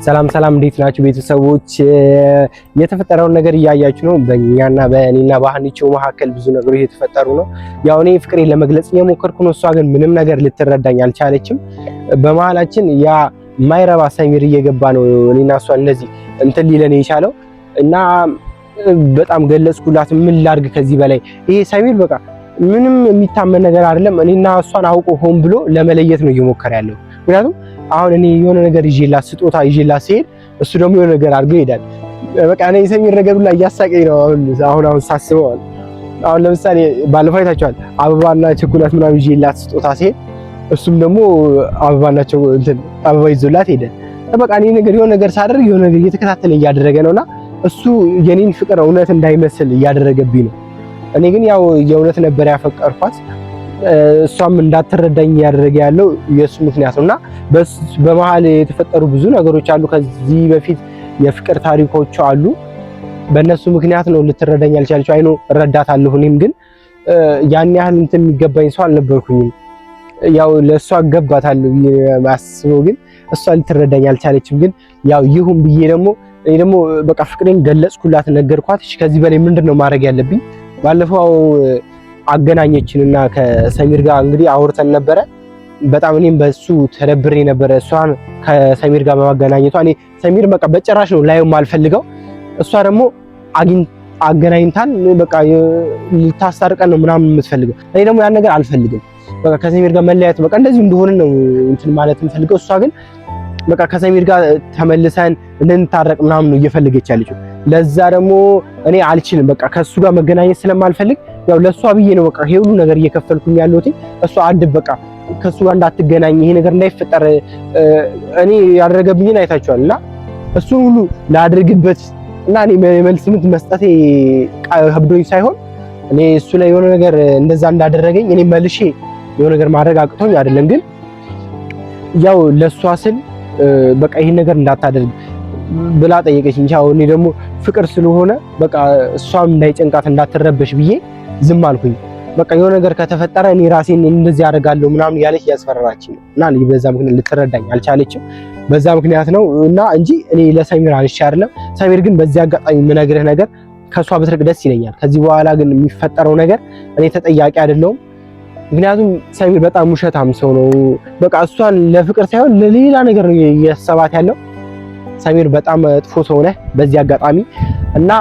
ሰላም እንዴት ናችሁ ቤተሰቦች? የተፈጠረውን ነገር እያያችሁ ነው። በእኛና በእኔና በሀኒቾ መካከል ብዙ ነገሮች እየተፈጠሩ ነው። ያው እኔ ፍቅሬን ለመግለጽ እየሞከርኩ ነው። እሷ ግን ምንም ነገር ልትረዳኝ አልቻለችም። በመሀላችን ያ ማይረባ ሰሚር እየገባ ነው። እኔና እሷ እንደዚህ እንትን ሊለን የቻለው እና በጣም ገለጽኩላት። ምን ላድርግ ከዚህ በላይ ይሄ ሰሚር በቃ ምንም የሚታመን ነገር አይደለም። እኔና እሷን አውቆ ሆን ብሎ ለመለየት ነው እየሞከረ ያለው። ምክንያቱም አሁን እኔ የሆነ ነገር ይዤላት ስጦታ ይዤላት ሲሄድ እሱ ደግሞ የሆነ ነገር አድርጎ ይሄዳል። በቃ እኔ ሰሚር ነገር ላይ እያሳቀኝ ነው አሁን ሳስበው። አሁን ለምሳሌ ባለፈው አይታችኋል፣ አበባና ቸኮላት ምናምን ይዤላት ስጦታ ሲሄድ እሱም ደግሞ አበባ ይዞላት ሄደ። በቃ እኔ የሆነ ነገር ሳደርግ የሆነ ነገር እየተከታተለ እያደረገ ነውና እሱ የኔን ፍቅር እውነት እንዳይመስል እያደረገብኝ ነው። እኔ ግን ያው የእውነት ነበር ያፈቀርኳት። እሷም እንዳትረዳኝ ያደረገ ያለው የሱ ምክንያት ነውና በመሃል የተፈጠሩ ብዙ ነገሮች አሉ። ከዚህ በፊት የፍቅር ታሪኮች አሉ። በእነሱ ምክንያት ነው ልትረዳኝ አልቻለችው። አይኖ እረዳታለሁ። እኔም ግን ያን ያህል እንትን የሚገባኝ ሰው አልነበርኩኝም። ያው ለእሷ አገባታለሁ ማስበው፣ ግን እሷ ልትረዳኝ አልቻለችም። ግን ያው ይሁን ብዬ እኔ ደግሞ በቃ ፍቅሬን ገለጽኩላት፣ ነገርኳት። እሺ ከዚህ በላይ ምንድነው ማድረግ ያለብኝ? ባለፈው አገናኘችንና ከሰሚር ጋር እንግዲህ አውርተን ነበረ። በጣም እኔም በሱ ተደብሬ ነበረ እሷን ከሰሚር ጋር በማገናኘቷ። እኔ ሰሚር በቃ በጭራሽ ነው ላይው ማልፈልገው። እሷ ደግሞ አገናኝታን በቃ ልታስታርቀን ነው ምናምን የምትፈልገው። እኔ ደግሞ ያን ነገር አልፈልግም። በቃ ከሰሚር ጋር መለያየት በቃ እንደዚህ እንደሆነ ነው እንትን ማለት የምፈልገው። እሷ ግን በቃ ከሰሚር ጋር ተመልሰን እንድንታረቅ ምናምን ነው እየፈለገች ያለችው። ለዛ ደግሞ እኔ አልችልም። በቃ ከሱ ጋር መገናኘት ስለማልፈልግ ያው ለሷ ብዬ ነው በቃ ይሄ ሁሉ ነገር እየከፈልኩኝ ያለሁት። እሷ በቃ ከሱ ጋር እንዳትገናኝ ይሄ ነገር እንዳይፈጠር እኔ ያደረገብኝን አይታችኋል። እና እሱን ሁሉ ላድርግበት እና እኔ መልስ ምት መስጠቴ ከብዶኝ ሳይሆን እኔ እሱ ላይ የሆነ ነገር እንደዛ እንዳደረገኝ እኔ መልሼ የሆነ ነገር ማድረግ አቅቶኝ አይደለም። ግን ያው ለሷ ስል በቃ ይሄን ነገር እንዳታደርግ ብላ ጠየቀች እንጂ አሁን እኔ ደግሞ ፍቅር ስለሆነ በቃ እሷም እንዳይጨንቃት እንዳትረበሽ ብዬ ዝም አልኩኝ። በቃ የሆነ ነገር ከተፈጠረ እኔ ራሴን እንደዚህ አደርጋለሁ ምናምን ያለች ያስፈራራችኝ እና በዛ ምክንያት ልትረዳኝ አልቻለችም። በዛ ምክንያት ነው እና እንጂ እኔ ለሰሚር አንሺ አይደለም። ሰሚር ግን በዚህ አጋጣሚ የምነግርህ ነገር ከሷ ብትርቅ ደስ ይለኛል። ከዚህ በኋላ ግን የሚፈጠረው ነገር እኔ ተጠያቂ አይደለሁም። ምክንያቱም ሰሚር በጣም ውሸታም ሰው ነው። በቃ እሷን ለፍቅር ሳይሆን ለሌላ ነገር ነው እያሰባት ያለው። ሰሚር በጣም ጥፎ ሰው ነህ በዚህ አጋጣሚ እና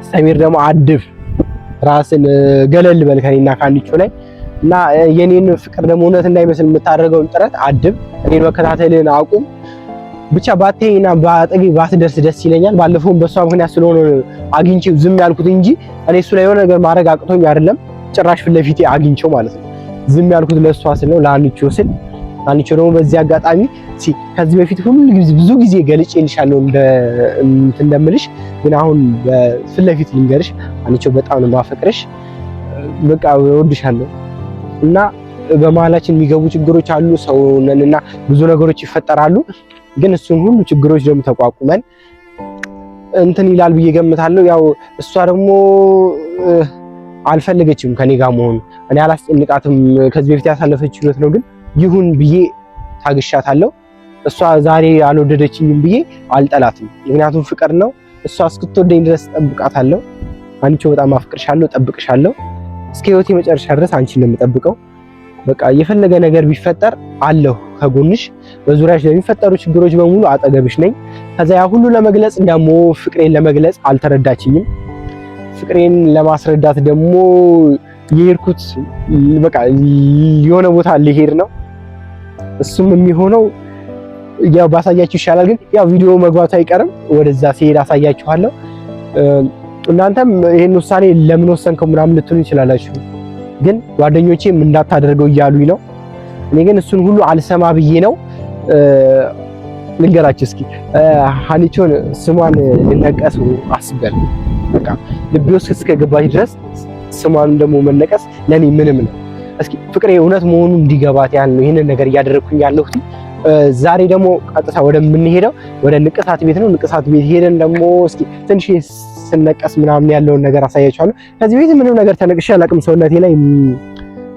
ሰሚር ደግሞ አድብ፣ ራስን ገለል በል ከኔና ከሀኒቾ ላይ እና የኔን ፍቅር ደግሞ እውነት እንዳይመስል የምታደርገውን ጥረት አድብ። እኔን መከታተልን አቁም። ብቻ ባቴና ባጠጊ ባትደርስ ደስ ይለኛል። ባለፈውም በሷ ምክንያት ስለሆነ አግኝቼው ዝም ያልኩት እንጂ እኔ እሱ ላይ የሆነ ነገር ማድረግ አቅቶኝ አይደለም። ጭራሽ ፊት ለፊቴ አግኝቼው ማለት ነው ዝም ያልኩት ለሷ ስል ነው፣ ለሀኒቾ ስል። ሀኒቾ ደግሞ በዚህ አጋጣሚ ከዚህ በፊት ብዙ ጊዜ ገልጬልሻለሁ እንደምልሽ፣ ግን አሁን ፊት ለፊት ልንገርሽ ሀኒቾ በጣም ነው ማፈቅርሽ። በቃ እወድሻለሁ እና በመሀላችን የሚገቡ ችግሮች አሉ። ሰው ነንና ብዙ ነገሮች ይፈጠራሉ። ግን እሱን ሁሉ ችግሮች ደግሞ ተቋቁመን እንትን ይላል ብዬ ገምታለሁ። ያው እሷ ደግሞ አልፈለገችም ከኔ ጋር መሆን። እኔ አላስጨንቃትም። ከዚህ በፊት ያሳለፈችው ህይወት ነው። ግን ይሁን ብዬ ታግሻታለሁ። እሷ ዛሬ አልወደደችኝም ብዬ አልጠላትም። ምክንያቱም ፍቅር ነው። እሷ እስክትወደኝ ድረስ ጠብቃታለሁ። አንቺ በጣም አፍቅርሻለሁ፣ ጠብቅሻለሁ። እስከ ህይወቴ መጨረሻ ድረስ አንቺን ነው የምጠብቀው። በቃ የፈለገ ነገር ቢፈጠር አለሁ ከጎንሽ። በዙሪያሽ ለሚፈጠሩ ችግሮች በሙሉ አጠገብሽ ነኝ። ከዛ ያ ሁሉ ለመግለጽ ደግሞ ፍቅሬን ለመግለጽ አልተረዳችኝም። ፍቅሬን ለማስረዳት ደግሞ የሄድኩት በቃ የሆነ ቦታ ልሄድ ነው። እሱም የሚሆነው ያው ባሳያችሁ ይሻላል። ግን ያው ቪዲዮ መግባቱ አይቀርም። ወደዛ ሲሄድ አሳያችኋለሁ። እናንተም ይሄን ውሳኔ ለምን ወሰንከው ምናምን ልትሉ ይችላላችሁ። ግን ጓደኞቼም እንዳታደርገው እያሉኝ ነው። እኔ ግን እሱን ሁሉ አልሰማ ብዬ ነው። ልንገራችሁ እስኪ ሀኒቾን ስሟን ልነቀስ አስቤያለሁ። በቃ ልቤ ውስጥ እስከገባች ድረስ ስሟን ደግሞ መነቀስ ለኔ ምንም ነው። እስኪ ፍቅሬ እውነት መሆኑን እንዲገባት ያን ነው ይሄንን ነገር እያደረኩኝ ያለሁት። ዛሬ ደግሞ ቀጥታ ወደምንሄደው ወደ ንቅሳት ቤት ነው። ንቅሳት ቤት ሄደን ደግሞ እስኪ ትንሽ ስነቀስ ምናምን ያለውን ነገር አሳያችኋለሁ። ከዚህ ቤት ምንም ነገር ተነቅሼ አላውቅም ሰውነቴ ላይ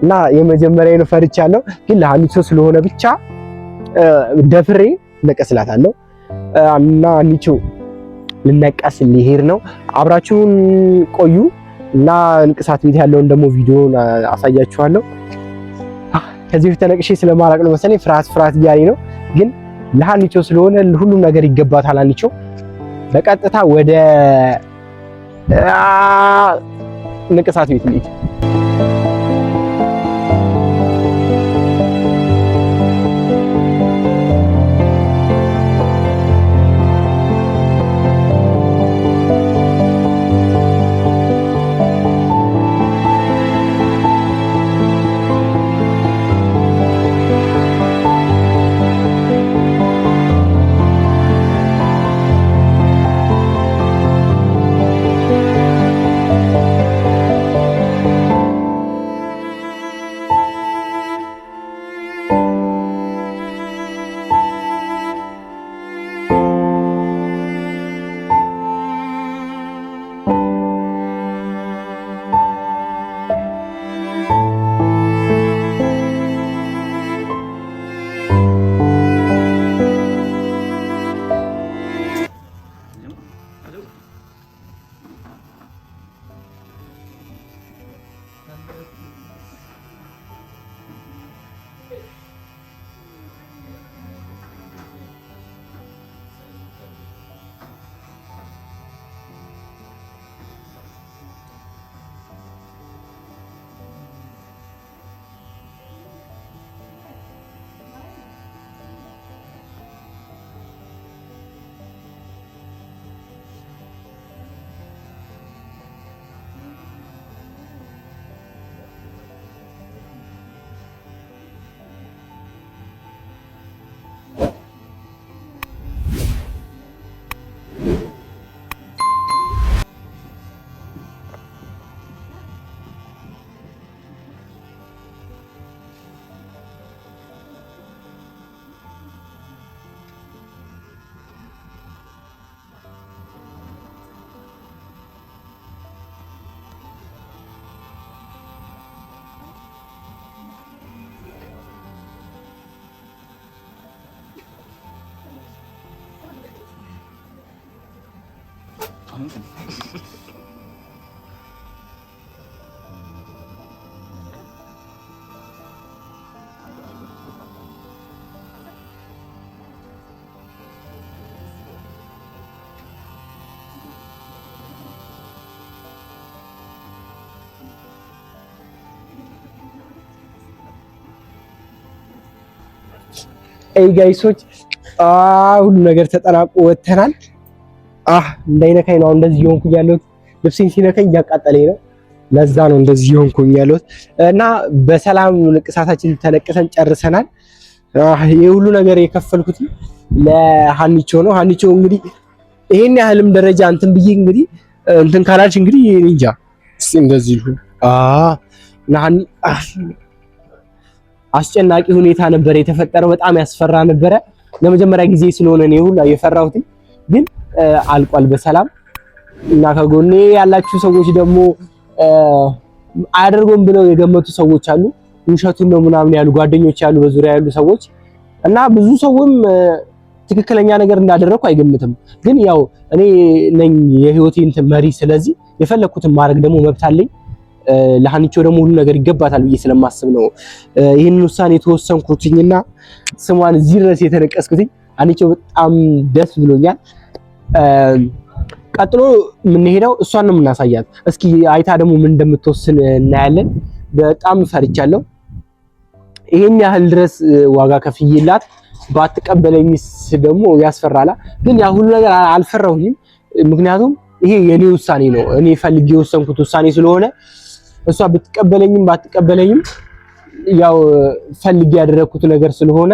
እና የመጀመሪያ ነው ፈርቻለሁ። ግን ለሀኒቾ ስለሆነ ብቻ ደፍሬ ነቀስላታለሁ። እና ሀኒቾ ልነቀስ ሊሄድ ነው። አብራችሁን ቆዩ እና ንቅሳት ቤት ያለውን ደግሞ ቪዲዮን አሳያችኋለሁ። ከዚህ በፊት ተነቅሼ ስለማላቅ ነው መሰለኝ ፍርሃት እያለኝ ነው፣ ግን ለሀኒቾ ስለሆነ ሁሉም ነገር ይገባታል። ሀኒቾ በቀጥታ ወደ ንቅሳት ቤት ልሂድ። ጋይሶች ሁሉ ነገር ተጠናቆ ወተናል። እንዳይነካኝ ነው እንደዚህ የሆንኩኝ ያለሁት። ልብሴን ሲነካኝ እያቃጠለኝ ነው። ለዛ ነው እንደዚህ የሆንኩኝ ያለሁት እና በሰላም ንቅሳታችን ተነቅሰን ጨርሰናል። ይሄ ሁሉ ነገር የከፈልኩት ለሀኒቾ ነው። ሀኒቾ እንግዲህ ይሄን ያህልም ደረጃ እንትን ብዬ እንግዲህ እንትን ካላች እንግዲህ እንጃ እስኪ እንደዚህ ይሁን። እና አስጨናቂ ሁኔታ ነበር የተፈጠረው። በጣም ያስፈራ ነበረ። ለመጀመሪያ ጊዜ ስለሆነ ነው ሁላ የፈራሁት፣ ግን አልቋል በሰላም እና ከጎኔ ያላችሁ ሰዎች ደግሞ አያደርጉም ብለው የገመቱ ሰዎች አሉ። ውሸቱን ነው ምናምን ያሉ ጓደኞች ያሉ፣ በዙሪያ ያሉ ሰዎች እና ብዙ ሰውም ትክክለኛ ነገር እንዳደረኩ አይገምትም። ግን ያው እኔ ነኝ የህይወቴ እንትን መሪ፣ ስለዚህ የፈለኩትን ማድረግ ደግሞ መብት አለኝ። ለሀኒቾ ደግሞ ሁሉ ነገር ይገባታል ብዬ ስለማስብ ነው ይሄንን ውሳኔ የተወሰንኩትኝና ስሟን እዚህ ድረስ የተነቀስኩትኝ። ሀኒቾ በጣም ደስ ብሎኛል። ቀጥሎ የምንሄደው እሷን ነው የምናሳያት። እስኪ አይታ ደግሞ ምን እንደምትወስን እናያለን። በጣም ፈርቻለሁ። ይሄን ያህል ድረስ ዋጋ ከፍዬላት ባትቀበለኝስ ደግሞ ያስፈራላ። ግን ያ ሁሉ ነገር አልፈራሁኝም፣ ምክንያቱም ይሄ የኔ ውሳኔ ነው። እኔ ፈልጌ የወሰንኩት ውሳኔ ስለሆነ እሷ ብትቀበለኝም ባትቀበለኝም ያው ፈልጌ ያደረኩት ነገር ስለሆነ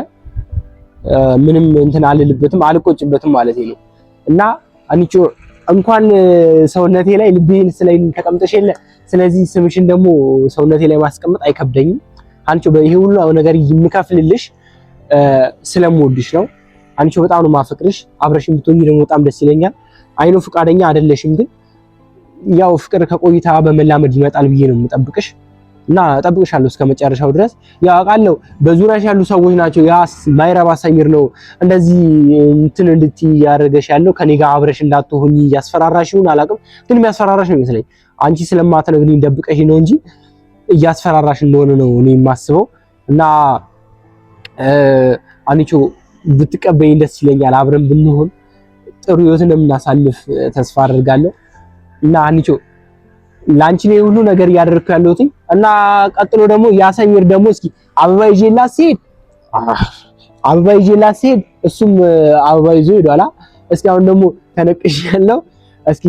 ምንም እንትን አልልበትም፣ አልቆጭበትም ማለት ነው። እና ሀኒቾ እንኳን ሰውነቴ ላይ ልቤን ስለኝ ተቀምጠሽ የለ፣ ስለዚህ ስምሽን ደግሞ ሰውነቴ ላይ ማስቀመጥ አይከብደኝም። ሀኒቾ ይሄ ሁሉ ነገር የምከፍልልሽ ስለምወድሽ ነው። ሀኒቾ በጣም ነው ማፈቅርሽ። አብረሽኝ ብትሆኚ ደግሞ በጣም ደስ ይለኛል። አይኖ ፍቃደኛ አይደለሽም፣ ግን ያው ፍቅር ከቆይታ በመላመድ ይመጣል ብዬ ነው የምጠብቅሽ። እና እጠብቅሻለሁ እስከመጨረሻው ድረስ። ያው አውቃለሁ በዙሪያሽ ያሉ ሰዎች ናቸው ያስ ማይረባ ሰሚር ነው እንደዚህ እንትን እንድትይ ያደረገሽ ያለው ከኔ ጋር አብረሽ እንዳትሆኚ ያስፈራራሽውን አላውቅም፣ ግን የሚያስፈራራሽ ነው ይመስለኝ። አንቺ ስለማትነግሪኝ ደብቀሽ ነው እንጂ እያስፈራራሽ እንደሆነ ነው እኔ የማስበው። እና አንቺ ብትቀበይኝ ደስ ይለኛል። አብረን ብንሆን ጥሩ ህይወት እንደምናሳልፍ ተስፋ አደርጋለሁ። እና አንቺ ላንቺ ነው ሁሉ ነገር እያደረኩ ያለሁት። እና ቀጥሎ ደግሞ ያሰሚር ደግሞ እስኪ አበባ ይዤላት ሲሄድ እሱም አበባ ይዞ ሄዷላ። እስኪ አሁን ደግሞ ተነቅሽ ያለው እስኪ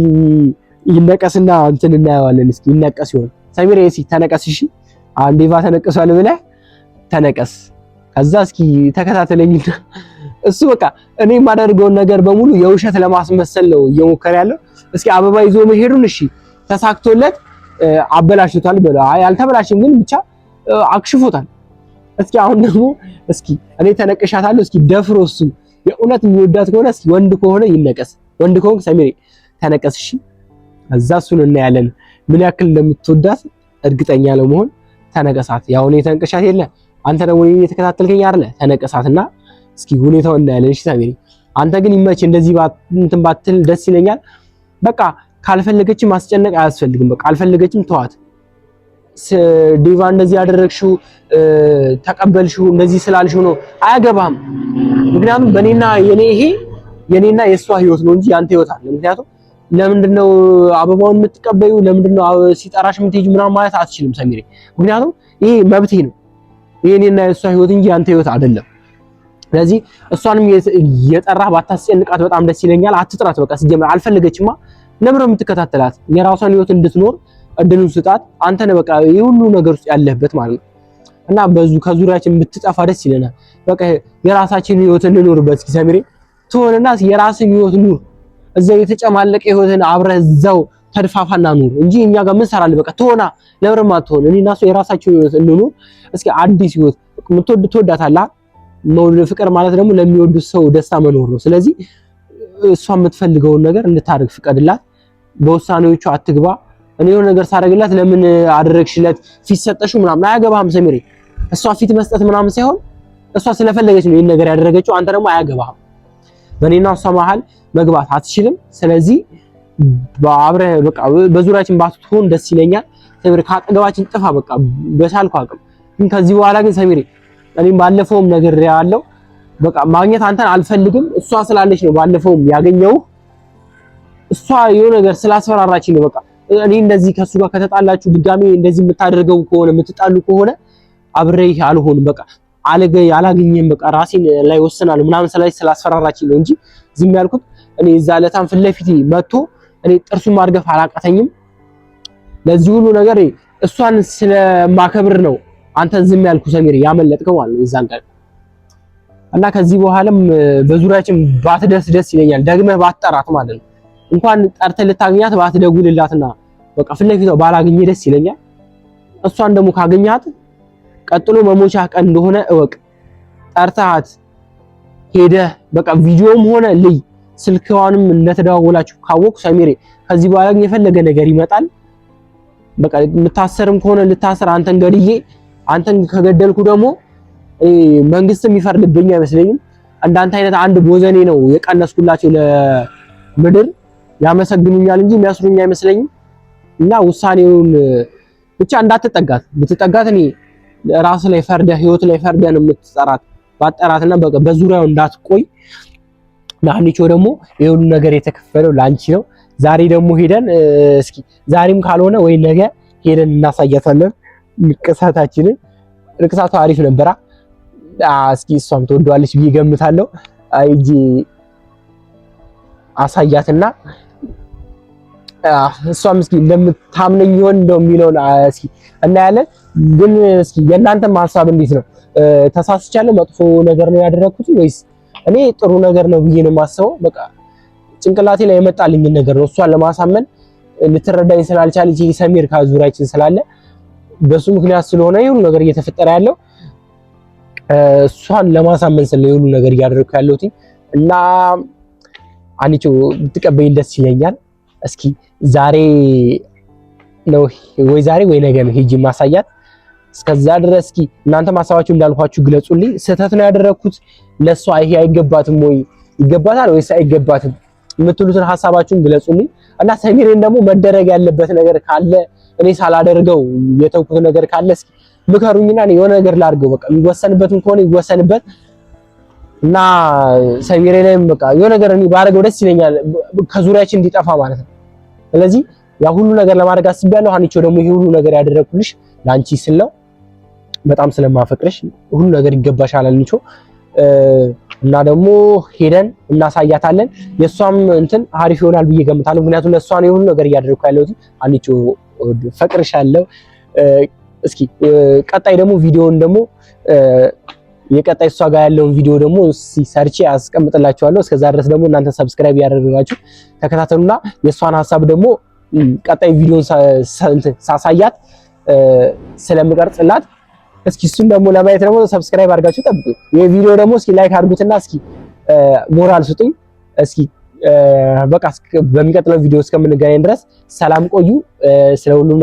ይነቀስና እንትን እናየዋለን። እስኪ ይነቀስ ይሆን ሰሚር? እስኪ ተነቀስ። እሺ አንዴ ባ ተነቀሷል ብለህ ተነቀስ። ከዛ እስኪ ተከታተለኝና እሱ በቃ እኔ የማደርገውን ነገር በሙሉ የውሸት ለማስመሰል ነው እየሞከረ ያለው። እስኪ አበባ ይዞ መሄዱን እሺ ተሳክቶለት አበላሽቷል ብለው አይ አልተበላሽም፣ ግን ብቻ አክሽፎታል። እስኪ አሁን ደግሞ እስኪ እኔ ተነቅሻታለሁ። እስኪ ደፍሮ እሱ የእውነት የሚወዳት ከሆነ እስኪ ወንድ ከሆነ ይነቀስ። ወንድ ከሆነ ሰሚር ተነቀስ። እሺ እዛ እሱን እናያለን ምን ያክል እንደምትወዳት እርግጠኛ ለመሆን ተነቀሳት። ያው እኔ ተነቅሻት የለ አንተ ደግሞ እኔን እየተከታተልከኝ አይደለ? ተነቀሳትና እስኪ ሁኔታው እናያለን። እሺ ሰሚር አንተ ግን ይመች እንደዚህ እንትን ባትል ደስ ይለኛል። በቃ ካልፈለገችም ማስጨነቅ አያስፈልግም። በቃ አልፈለገችም ተዋት። ዲቫ እንደዚህ ያደረግሽው ተቀበልሽው እንደዚህ ስላልሽው ነው አያገባም። ምክንያቱም በኔና የኔና የሷ ህይወት ነው እንጂ ያንተ ህይወት አለ። ምክንያቱም ለምንድነው አበባውን የምትቀበዩ? ለምንድነው ሲጠራሽ የምትሄጂ ምናምን ማለት አትችልም ሰሚሬ። ምክንያቱም ይሄ መብቴ ነው። የኔና የሷ ህይወት እንጂ ያንተ ህይወት አይደለም። ስለዚህ እሷንም የጠራህ ባታስጨንቃት በጣም ደስ ይለኛል። አትጥራት። በቃ ሲጀመር አልፈለገችማ። ለምን ነው የምትከታተላት? የራሷን ህይወት እንድትኖር እድሉን ስጣት። አንተ ነህ በቃ የሁሉ ነገር ውስጥ ያለህበት ማለት ነው። እና ከዙሪያችን ብትጠፋ ደስ ይለናል። በቃ የራሳችን ህይወት እንኖርበት። እስኪ ሰሚሬ ትሆንና የራስን ህይወት ኑር። እዛው የተጨማለቀ ህይወትን አብረህ እዛው ተድፋፋና ኑር እንጂ እኛ ጋር ምን ሰራልህ? በቃ ትሆና ለምንም አትሆን። እኔና እሱ የራሳችን ህይወት እንኑር። እስኪ አዲስ ህይወት ትወዳታለህ። መውደድ ፍቅር ማለት ደግሞ ለሚወዱት ሰው ደስታ መኖር ነው። ስለዚህ እሷ የምትፈልገውን ነገር እንድታደርግ ፍቀድላት። በውሳኔዎቹ አትግባ። እኔ የሆነ ነገር ሳደርግላት ለምን አደረግሽለት ፊት ሰጠሽው ምናምን አያገባህም ሰሚሬ። እሷ ፊት መስጠት ምናምን ሳይሆን እሷ ስለፈለገች ነው ይሄን ነገር ያደረገችው። አንተ ደግሞ አያገባህም። በእኔና እሷ መሀል መግባት አትችልም። ስለዚህ በአብረህ በቃ በዙሪያችን ባትሆን ደስ ይለኛል ሰሚሬ። ከአጠገባችን ጥፋ በቃ በቻልኩ አቅም። ግን ከዚህ በኋላ ግን ሰሚሬ እኔም ባለፈውም ነገር ያለው በቃ ማግኘት አንተን አልፈልግም። እሷ ስላለች ነው ባለፈውም ያገኘው። እሷ የሆነ ነገር ስላስፈራራችኝ ነው። በቃ እኔ እንደዚህ ከሱ ጋር ከተጣላችሁ ድጋሜ እንደዚህ የምታደርገው ከሆነ የምትጣሉ ከሆነ አብሬህ አልሆንም። በቃ አላገኘም። በቃ ራሴን ላይ ወስናለሁ ምናምን ስላስፈራራችኝ ነው እንጂ ዝም ያልኩት። እኔ እዛ ለታም ፊት ለፊት መጥቶ እኔ ጥርሱን ማርገፍ አላቃተኝም። ለዚህ ሁሉ ነገር እሷን ስለማከብር ነው አንተን ዝም ያልኩ ሰሚሬ፣ ያመለጥከው ማለት ነው የዛን ቀን። እና ከዚህ በኋላም በዙሪያችን ባትደርስ ደስ ይለኛል። ደግመህ ባትጠራት ማለት ነው። እንኳን ጠርተህ ልታገኛት ባትደውልላትና በቃ ፊት ለፊቷ ባላገኘ ደስ ይለኛል። እሷን ደግሞ ካገኛት ቀጥሎ መሞቻ ቀን እንደሆነ እወቅ። ጠርተሃት ሄደህ በቃ ቪዲዮም ሆነ ልይ ስልክዋንም እንደተደዋወላችሁ ካወቁ ሰሚሬ፣ ከዚህ በኋላ ግን የፈለገ ነገር ይመጣል። በቃ የምታሰርም ከሆነ ልታሰር፣ አንተን ገድዬ አንተን ከገደልኩ ደግሞ መንግስትም ይፈርድብኝ አይመስለኝም። እንዳንተ አይነት አንድ ቦዘኔ ነው የቀነስኩላቸው ለምድር። ያመሰግኑኛል እንጂ የሚያስሩኝ አይመስለኝም። እና ውሳኔውን ብቻ እንዳትጠጋት። ብትጠጋት እኔ ራስ ላይ ፈርደ ህይወት ላይ ፈርደ ነው የምትጠራት። ባጠራትና በዙሪያው እንዳትቆይ። ናኒቾ ደግሞ የሁሉ ነገር የተከፈለው ላንቺ ነው። ዛሬ ደግሞ ሄደን እስኪ ዛሬም ካልሆነ ወይ ነገ ሄደን እናሳያታለን ንቅሳታችንን። ንቅሳቱ አሪፍ ነበራ። እስኪ እሷም ትወደዋለች ብዬ ገምታለሁ። አይጂ አሳያትና እሷም እስኪ እንደምታምነኝ ይሆን እንደው የሚለውን እስኪ እናያለን። ግን እስኪ የእናንተም ሐሳብ እንዴት ነው? ተሳስቻለሁ? መጥፎ ነገር ነው ያደረኩት ወይስ እኔ ጥሩ ነገር ነው ብዬ ነው የማስበው? በቃ ጭንቅላቴ ላይ የመጣልኝ ነገር ነው። እሷን ለማሳመን ልትረዳኝ ስላልቻለች ሰሚር ከዙሪያችን ስላለ በሱ ምክንያት ስለሆነ ይሁን ነገር እየተፈጠረ ያለው እሷን ለማሳመን ስለ ይሁን ነገር እያደረኩ ያለሁት እና አንቺ ብትቀበይኝ ደስ ይለኛል። እስኪ ዛሬ ነው ወይ ዛሬ ወይ ነገ ነው ሄጂ ማሳያት። እስከዛ ድረስ እስኪ እናንተ ሐሳባችሁ እንዳልኳችሁ ግለጹልኝ። ስህተት ነው ያደረኩት፣ ለሷ ይሄ አይገባትም ወይ ይገባታል ወይስ አይገባትም የምትሉትን ሐሳባችሁን ግለጹልኝ። እና ሰሚሬን ደግሞ መደረግ ያለበት ነገር ካለ እኔ ሳላደርገው የተውኩት ነገር ካለ እስኪ ምከሩኝና እኔ የሆነ ነገር ላድርገው። በቃ የሚወሰንበትም ከሆነ ይወሰንበት እና ሰሚሬ ላይም በቃ የሆነ ነገር እኔ ባደርገው ደስ ይለኛል፣ ከዙሪያችን እንዲጠፋ ማለት ነው። ስለዚህ ያ ሁሉ ነገር ለማድረግ አስቤያለሁ። ሀኒቾ ደግሞ ይሄ ሁሉ ነገር ያደረኩልሽ ላንቺ ስል ነው። በጣም ስለማፈቅርሽ ሁሉ ነገር ይገባሻል ሀኒቾ። እና ደግሞ ሄደን እናሳያታለን። የሷም እንትን አሪፍ ይሆናል ብዬ ገምታለሁ። ምክንያቱም ለሷ ነው ሁሉ ነገር እያደረኩ ያለሁት። ሀኒቾ ፈቅርሻለሁ። እስኪ ቀጣይ ደግሞ ቪዲዮውን ደግሞ የቀጣይ እሷ ጋር ያለውን ቪዲዮ ደግሞ ሰርቼ አስቀምጥላችኋለሁ። እስከዛ ድረስ ደግሞ እናንተ ሰብስክራይብ ያደረጋችሁ ተከታተሉና የሷን ሐሳብ ደግሞ ቀጣይ ቪዲዮን ሳሳያት ስለምቀርጽላት እስኪ እሱን ደግሞ ለማየት ደግሞ ሰብስክራይብ አድርጋችሁ ጠብቁ። ይሄ ቪዲዮ ደግሞ እስኪ ላይክ አድርጉትና እስኪ ሞራል ስጡኝ። እስኪ በቃ በሚቀጥለው ቪዲዮ እስከምንገናኝ ድረስ ሰላም ቆዩ። ስለሁሉም